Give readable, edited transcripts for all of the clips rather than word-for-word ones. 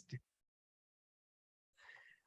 Let's do.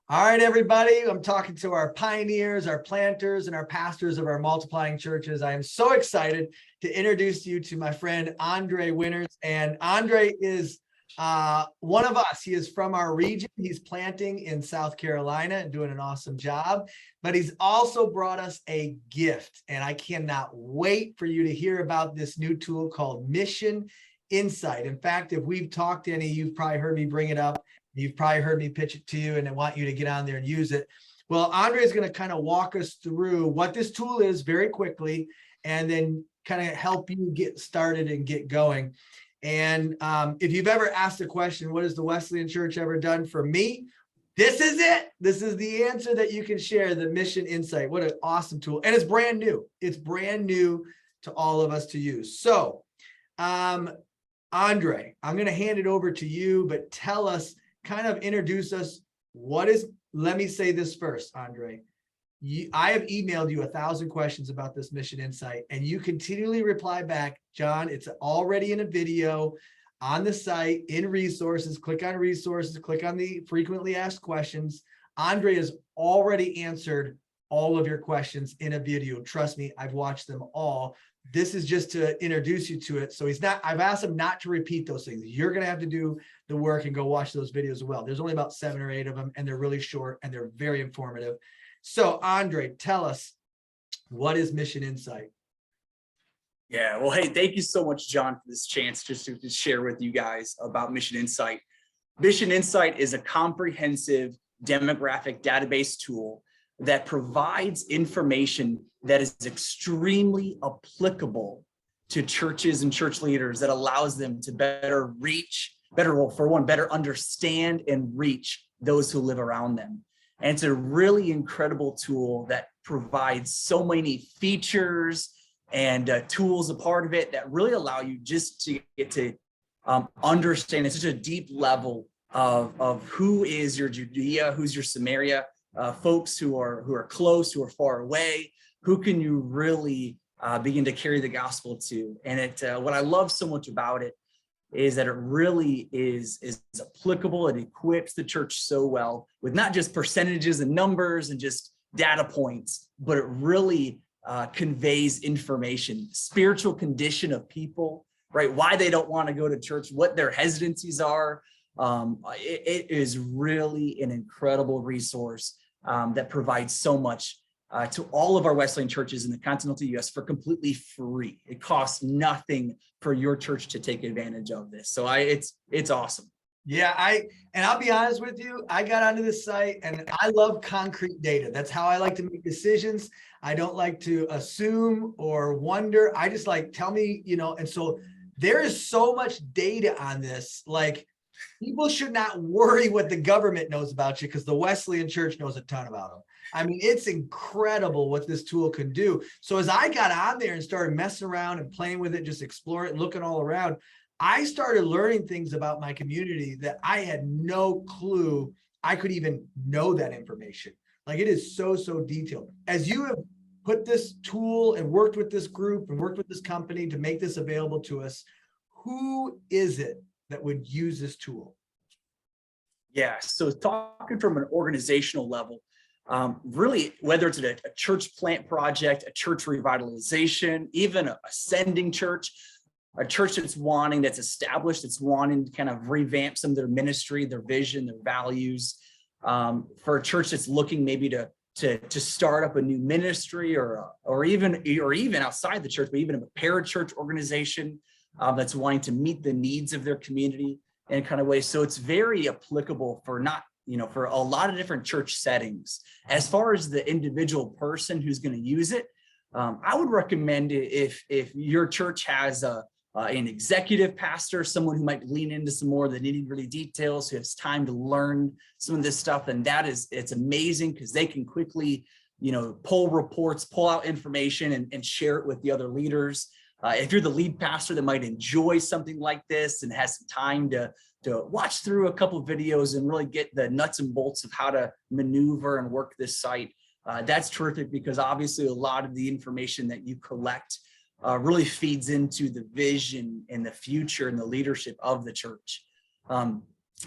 All right, everybody. I'm talking to our pioneers, our planters, and our pastors of our multiplying churches. I am so excited to introduce you to my friend, Andre Winters. And Andre is one of us. He is from our region. He's planting in South Carolina and doing an awesome job. But he's also brought us a gift. And I cannot wait for you to hear about this new tool called MissionInsight. In fact, if we've talked to any, you've probably heard me bring it up. You've probably heard me pitch it to you, and I want you to get on there and use it. Well, Andre is going to kind of walk us through what this tool is very quickly, and then kind of help you get started and get going. And if you've ever asked a question, what has the Wesleyan Church ever done for me? This is it. This is the answer that you can share, the MissionInsight. What an awesome tool. And it's brand new. It's brand new to all of us to use. So, Andre, I'm going to hand it over to you, but tell us, kind of introduce us. Let me say this first, Andre. I have emailed you 1,000 questions about this MissionInsight, and you continually reply back, John, it's already in a video on the site, in resources. Click on resources, click on the frequently asked questions. Andre has already answered all of your questions in a video. Trust me, I've watched them all. This is just to introduce you to it. So I've asked him not to repeat those things. You're going to have to do the work and go watch those videos as well. There's only about 7 or 8 of them, and they're really short and they're very informative. So Andre, tell us, what is MissionInsight? Yeah, well, hey, thank you so much, John, for this chance just to share with you guys about MissionInsight. MissionInsight is a comprehensive demographic database tool that provides information that is extremely applicable to churches and church leaders, that allows them to better understand and reach those who live around them. And it's a really incredible tool that provides so many features and tools a part of it that really allow you just to get to understand at such a deep level of who is your Judea, who's your Samaria, folks who are close, who are far away, who can you really begin to carry the gospel to. And what I love so much about it is that it really is applicable. It equips the church so well with not just percentages and numbers and just data points, but it really conveys information, spiritual condition of people, right? Why they don't want to go to church, what their hesitancies are. It is really an incredible resource that provides so much to all of our Wesleyan churches in the continental U.S. for completely free. It costs nothing for your church to take advantage of this. So it's awesome. Yeah, I'll be honest with you, I got onto this site and I love concrete data. That's how I like to make decisions. I don't like to assume or wonder. I just like, tell me, and so there is so much data on this. Like, people should not worry what the government knows about you, because the Wesleyan Church knows a ton about them. I mean, it's incredible what this tool can do. So as I got on there and started messing around and playing with it, just explore it, looking all around, I started learning things about my community that I had no clue I could even know that information. Like, it is so detailed. As you have put this tool and worked with this group and worked with this company to make this available to us, who is it that would use this tool? Yeah, so talking from an organizational level, really, whether it's a church plant project, a church revitalization, even a sending church, a church that's established, that's wanting to kind of revamp some of their ministry, their vision, their values, for a church that's looking maybe to start up a new ministry or even outside the church, but even a parachurch organization that's wanting to meet the needs of their community in kind of ways. So it's very applicable for for a lot of different church settings. As far as the individual person who's going to use it, I would recommend it if your church has an executive pastor, someone who might lean into some more of the nitty-gritty details, who has time to learn some of this stuff. And it's amazing, because they can quickly, pull reports, pull out information and share it with the other leaders. If you're the lead pastor that might enjoy something like this and has some time to watch through a couple of videos and really get the nuts and bolts of how to maneuver and work this site, that's terrific, because obviously a lot of the information that you collect really feeds into the vision and the future and the leadership of the church.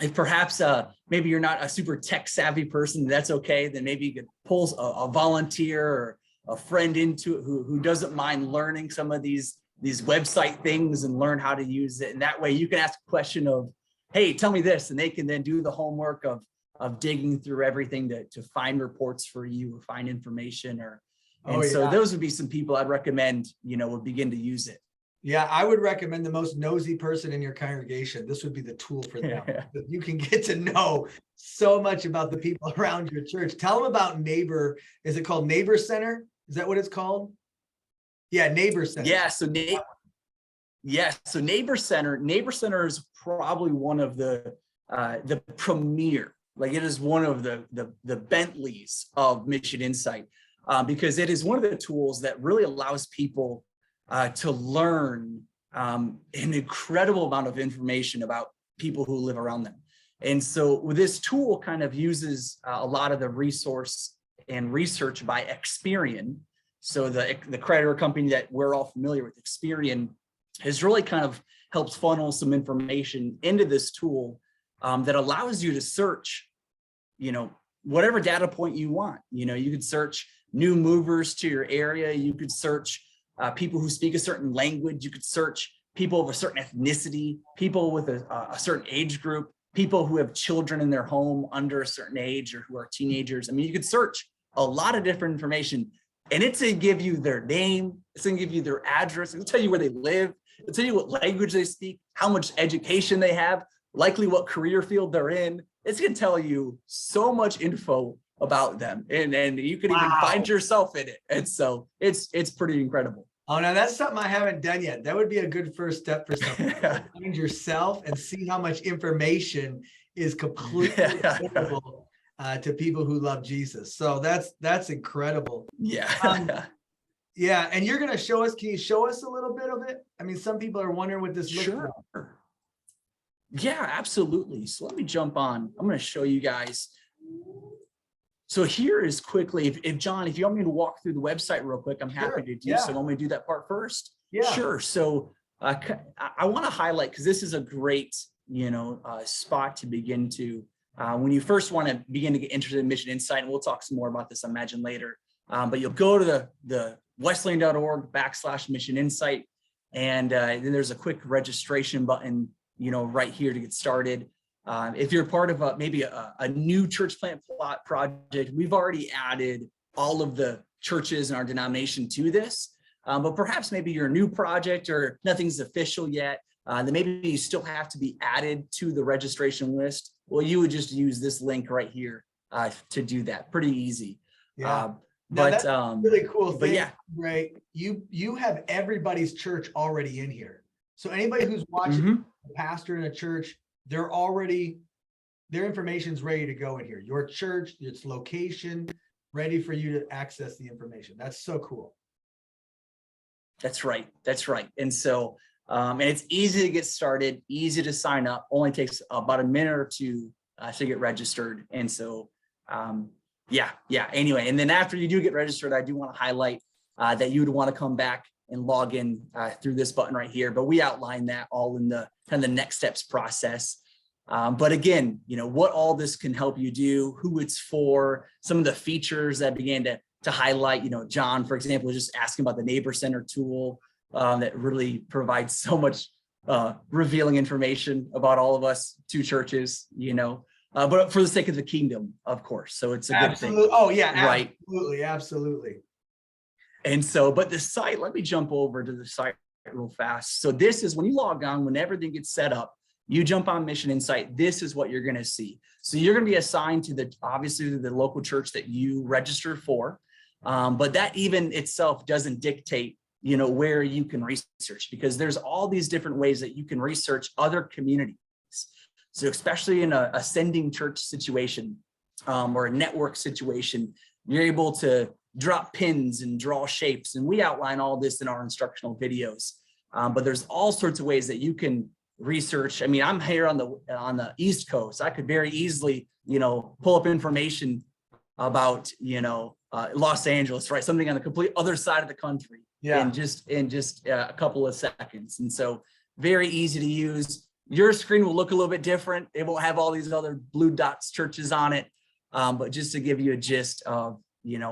if perhaps maybe you're not a super tech savvy person, that's okay. Then maybe you could pull a volunteer or a friend into it who doesn't mind learning some of these website things and learn how to use it. And that way you can ask a question of, hey, tell me this, and they can then do the homework of digging through everything to find reports for you or find information so those would be some people I'd recommend, would begin to use it. Yeah, I would recommend the most nosy person in your congregation. This would be the tool for them. You can get to know so much about the people around your church. Tell them about Neighbor. Is it called Neighbor Center? Is that what it's called? Yeah, Neighbor Center. Yeah, so Neighbor Center is probably one of the premier, like it is one of the Bentleys of Mission Insight, because it is one of the tools that really allows people to learn an incredible amount of information about people who live around them. And so this tool kind of uses a lot of the resource and research by Experian. So the creditor company that we're all familiar with, Experian, has really kind of helped funnel some information into this tool that allows you to search, whatever data point you want. You could search new movers to your area. You could search people who speak a certain language. You could search people of a certain ethnicity, people with a certain age group, people who have children in their home under a certain age or who are teenagers. I mean, you could search a lot of different information, and it's going to give you their name. It's going to give you their address. It'll tell you where they live. It'll tell you what language they speak, how much education they have, likely what career field they're in. It's going to tell you so much info about them, and you could even find yourself in it. And so it's pretty incredible. Oh, now that's something I haven't done yet. That would be a good first step for something. Find yourself and see how much information is completely available to people who love Jesus. So that's incredible. Yeah. Yeah, and you're going to show us. Can you show us a little bit of it? I mean, some people are wondering what this looks like. Sure. Yeah, absolutely. So let me jump on. I'm going to show you guys. So here is quickly, if John, if you want me to walk through the website real quick, I'm happy to do so. Want me to do that part first? Yeah. Sure. So I want to highlight, because this is a great, spot to begin to, when you first want to begin to get interested in Mission Insight, and we'll talk some more about this, I imagine, later. But you'll go to the wesleyan.org/Mission Insight, and then there's a quick registration button, right here to get started. If you're part of maybe a new church plant project, we've already added all of the churches in our denomination to this, but perhaps maybe you're a new project or nothing's official yet, then maybe you still have to be added to the registration list. Well, you would just use this link right here to do that. Pretty easy. Yeah. But that's a really cool thing. But yeah, right. You have everybody's church already in here. So anybody who's watching a pastor in a church, their information's ready to go in here. Your church, its location, ready for you to access the information. That's so cool. That's right. And so, and it's easy to get started, easy to sign up. Only takes about a minute or two to get registered. And so, yeah. Anyway, and then after you do get registered, I do want to highlight that you would want to come back and log in through this button right here. But we outline that all in the kind of the next steps process. But again, what all this can help you do, who it's for, some of the features that began to highlight, John, for example, was just asking about the Neighbor Center tool that really provides so much revealing information about all of us, two churches, but for the sake of the kingdom, of course. So it's a good thing. Oh yeah, right. Absolutely. And so, but the site, let me jump over to the site real fast. So this is when you log on, when everything gets set up, you jump on Mission Insight, this is what you're going to see. So you're going to be assigned to obviously the local church that you registered for. But that even itself doesn't dictate, where you can research, because there's all these different ways that you can research other communities. So especially in a sending church situation or a network situation, you're able to drop pins and draw shapes. And we outline all this in our instructional videos. But there's all sorts of ways that you can research. I mean, I'm here on the East Coast. I could very easily, pull up information about, Los Angeles, right? Something on the complete other side of the country. Yeah. In just a couple of seconds. And so very easy to use. Your screen will look a little bit different. It won't have all these other blue dots churches on it. But just to give you a gist of,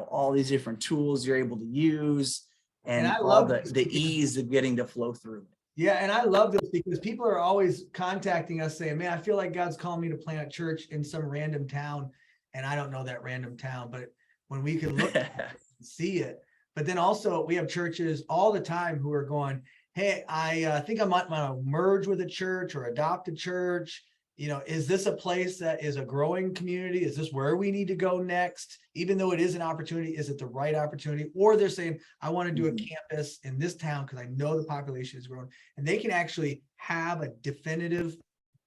all these different tools you're able to use and I all love the ease of getting to flow through. Yeah, and I love this because people are always contacting us saying, man, I feel like God's calling me to plant a church in some random town, and I don't know that random town, but when we can look at it and see it. But then also we have churches all the time who are going, hey, I think I might want to merge with a church or adopt a church. Is this a place that is a growing community? Is this where we need to go next? Even though it is an opportunity, is it the right opportunity? Or they're saying, I want to do a campus in this town because I know the population is growing. And they can actually have a definitive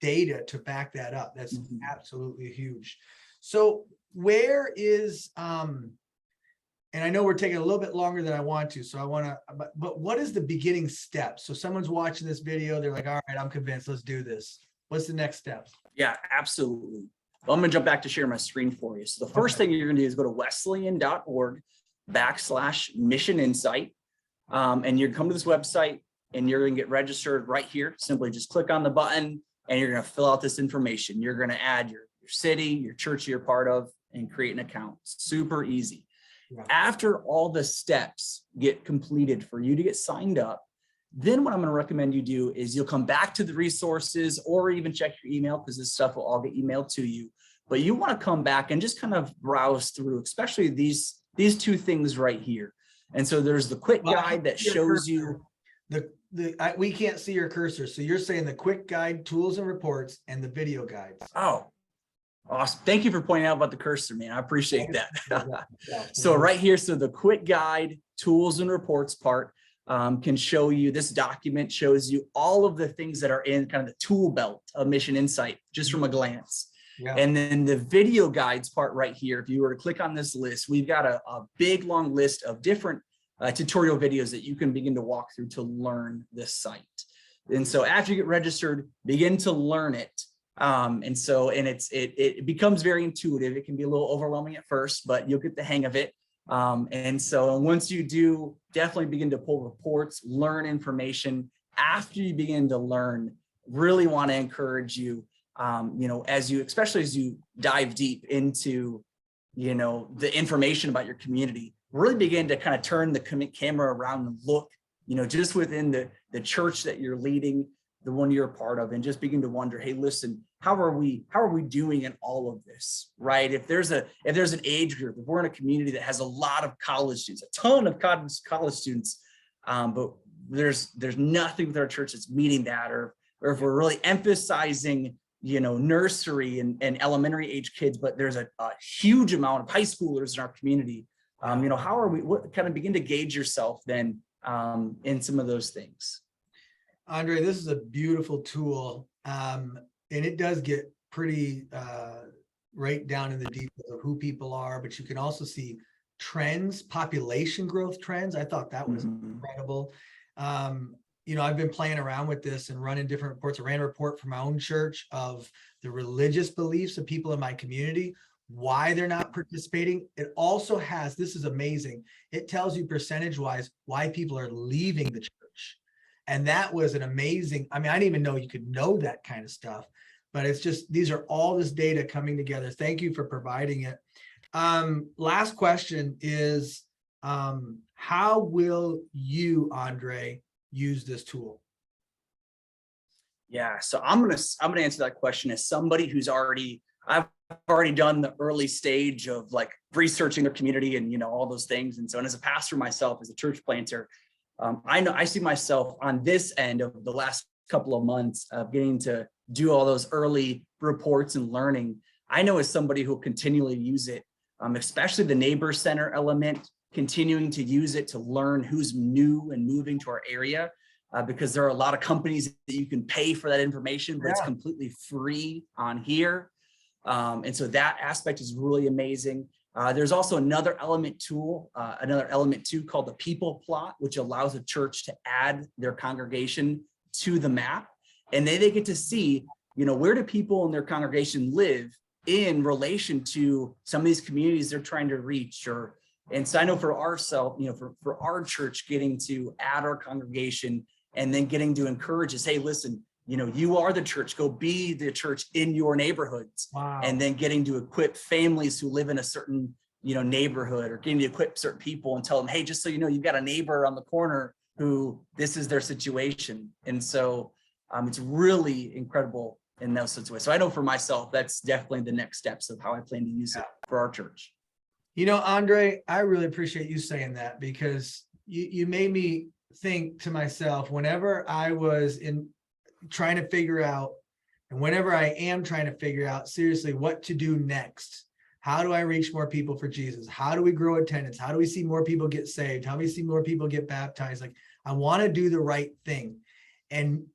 data to back that up. That's absolutely huge. So where is, and I know we're taking a little bit longer than I want to, so I want to, but what is the beginning step? So someone's watching this video, they're like, all right, I'm convinced, let's do this. What's the next step? Yeah, absolutely. Well, I'm going to jump back to share my screen for you. So the first thing you're going to do is go to wesleyan.org/MissionInsight. And you're going to come to this website and you're going to get registered right here. Simply just click on the button and you're going to fill out this information. You're going to add your city, your church you're part of, and create an account. Super easy. Yeah. After all the steps get completed for you to get signed up, then what I'm going to recommend you do is you'll come back to the resources or even check your email, because this stuff will all get emailed to you. But you want to come back and just kind of browse through, especially these two things right here. And so there's the quick guide that shows you we can't see your cursor. So you're saying the quick guide, tools and reports, and the video guides. Oh, awesome. Thank you for pointing out about the cursor, man. I appreciate that. So right here, so the quick guide, tools and reports part can show you, this document shows you all of the things that are in kind of the tool belt of Mission Insight, just from a glance. Yeah. And then the video guides part right here, if you were to click on this list, we've got a big long list of different tutorial videos that you can begin to walk through to learn this site. And so after you get registered, begin to learn it. It becomes very intuitive. It can be a little overwhelming at first, but you'll get the hang of it. And so once you do, definitely begin to pull reports, learn information. After you begin to learn, really want to encourage you, especially as you dive deep into, the information about your community, really begin to kind of turn the camera around and look, just within the church that you're leading, the one you're a part of, and just begin to wonder, hey, listen, how are we doing in all of this, right? If there's an age group, if we're in a community that has a lot of college students, a ton of college students, but there's nothing with our church that's meeting that, or if we're really emphasizing, nursery and elementary age kids, but there's a huge amount of high schoolers in our community, how are we, what kind of begin to gauge yourself then in some of those things. Andre, this is a beautiful tool. And it does get pretty right down in the details of who people are, but you can also see trends, population growth trends. I thought that was incredible. I've been playing around with this and running different reports. I ran a report for my own church of the religious beliefs of people in my community, why they're not participating. It also has, this is amazing, it tells you percentage wise why people are leaving the church. And that was an amazing, I didn't even know you could know that kind of stuff, but it's just, these are all this data coming together. Thank you for providing it. Last question is, how will you, Andre, use this tool? Yeah, so I'm gonna answer that question as somebody who's I've already done the early stage of like researching their community and all those things. And so, and as a pastor myself, as a church planter, I see myself on this end of the last couple of months of getting to do all those early reports and learning. I know as somebody who will continually use it, especially the neighbor center element, continuing to use it to learn who's new and moving to our area, because there are a lot of companies that you can pay for that information, but it's completely free on here. And so that aspect is really amazing. There's also another element too called the people plot, which allows a church to add their congregation to the map. And then they get to see, where do people in their congregation live in relation to some of these communities they're trying to reach. And so I know for ourselves, for our church, getting to add our congregation and then getting to encourage us, hey, listen, you are the church. Go be the church in your neighborhoods. Wow. And then getting to equip families who live in a certain, neighborhood, or getting to equip certain people and tell them, hey, just so you know, you've got a neighbor on the corner who this is their situation. And so it's really incredible in those situations. So I know for myself, that's definitely the next steps of how I plan to use it for our church. Andre, I really appreciate you saying that, because you made me think to myself whenever I was trying to figure out, and whenever I am trying to figure out seriously what to do next. How do I reach more people for Jesus? How do we grow attendance? How do we see more people get saved? How do we see more people get baptized? Like, I want to do the right thing. And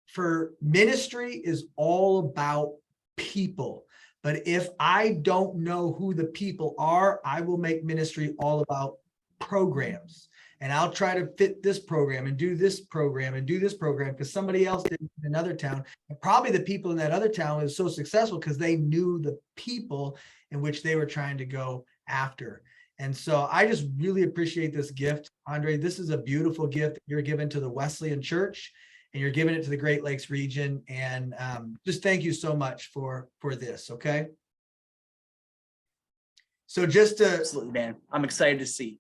for ministry is all about people. But if I don't know who the people are, I will make ministry all about programs. And I'll try to fit this program and do this program and do this program because somebody else did in another town. And probably the people in that other town was so successful because they knew the people in which they were trying to go after. And so I just really appreciate this gift, Andre. This is a beautiful gift that you're giving to the Wesleyan Church, and you're giving it to the Great Lakes region. And just thank you so much for this. Okay. So Absolutely, man. I'm excited to see.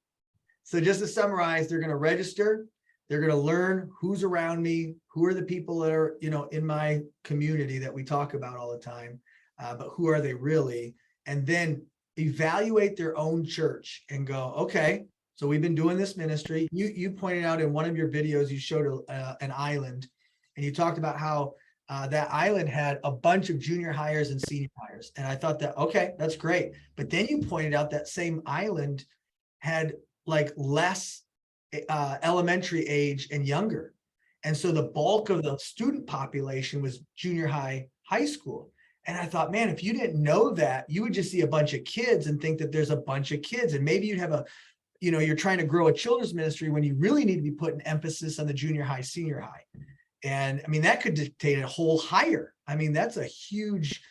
So just to summarize, they're going to register. They're going to learn who's around me, who are the people that are, in my community that we talk about all the time, but who are they really? And then evaluate their own church and go, okay, so we've been doing this ministry. You pointed out in one of your videos, you showed an island, and you talked about how that island had a bunch of junior hires and senior hires. And I thought that, okay, that's great. But then you pointed out that same island had like less elementary age and younger. And so the bulk of the student population was junior high school. And I thought, man, if you didn't know that, you would just see a bunch of kids and think that there's a bunch of kids. And maybe you'd have you're trying to grow a children's ministry when you really need to be putting emphasis on the junior high, senior high. And I mean, that could dictate a whole hire. I mean, that's a huge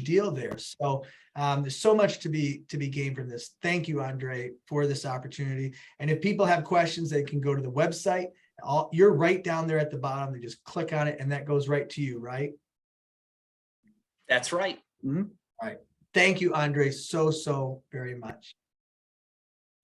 deal there. So there's so much to be gained from this. Thank you, Andre, for this opportunity. And if people have questions, they can go to the website. You're right down there at the bottom. They just click on it and that goes right to you, right? That's right. Mm-hmm. All right. Thank you, Andre, so very much.